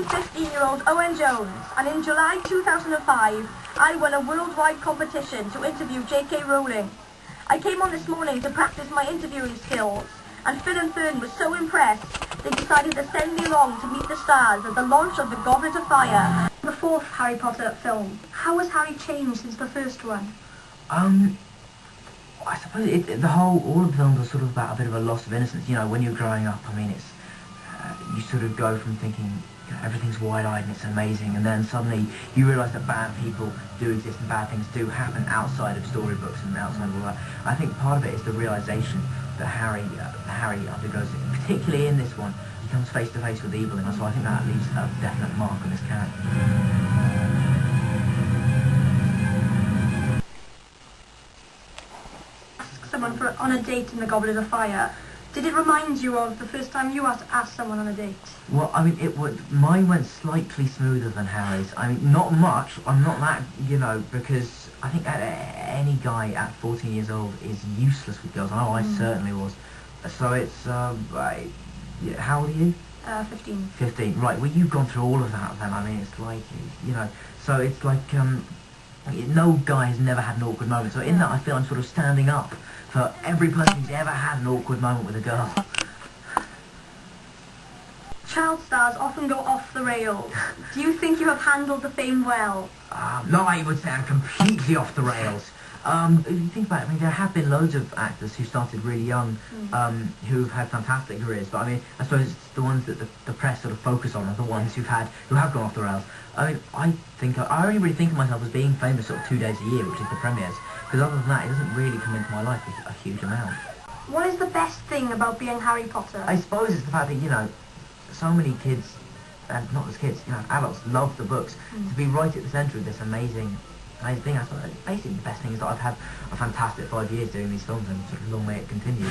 15-year-old Owen Jones, and in July 2005, I won a worldwide competition to interview J.K. Rowling. I came on this morning to practice my interviewing skills, and Phil and Fern were so impressed, they decided to send me along to meet the stars at the launch of The Goblet of Fire, the fourth Harry Potter film. How has Harry changed since the first one? I suppose all of the films are sort of about a bit of a loss of innocence. You know, when you're growing up, I mean, it's you sort of go from thinking, you know, everything's wide-eyed and it's amazing, and then suddenly you realise that bad people do exist and bad things do happen outside of storybooks and outside of all that. I think part of it is the realisation that Harry undergoes it, particularly in this one. He comes face to face with evil, and so I think that leaves a definite mark on his character. Someone on a date in The Goblet of Fire. Did it remind you of the first time you asked someone on a date? Well, I mean, mine went slightly smoother than Harry's. I mean, not much. I'm not that, you know, because I think any guy at 14 years old is useless with girls. I know I certainly was. So it's, yeah, how old are you? 15. 15, right. Well, you've gone through all of that then. I mean, it's like, you know, so it's like, no guy has never had an awkward moment. So in that, I feel I'm sort of standing up for every person who's ever had an awkward moment with a girl. Child stars often go off the rails. Do you think you have handled the fame well? No, I would say I'm completely off the rails. If you think about it, I mean, there have been loads of actors who started really young, who've had fantastic careers, but I mean, I suppose it's the ones that the press sort of focus on are the ones who have gone off the rails. I mean, I only really think of myself as being famous sort of 2 days a year, which is the premieres, because other than that, it doesn't really come into my life a huge amount. What is the best thing about being Harry Potter? I suppose it's the fact that, you know, so many kids, and not just kids, you know, adults love the books. To be right at the centre of this amazing thing, I suppose basically the best thing is that I've had a fantastic 5 years doing these films, and sort of long may it continue.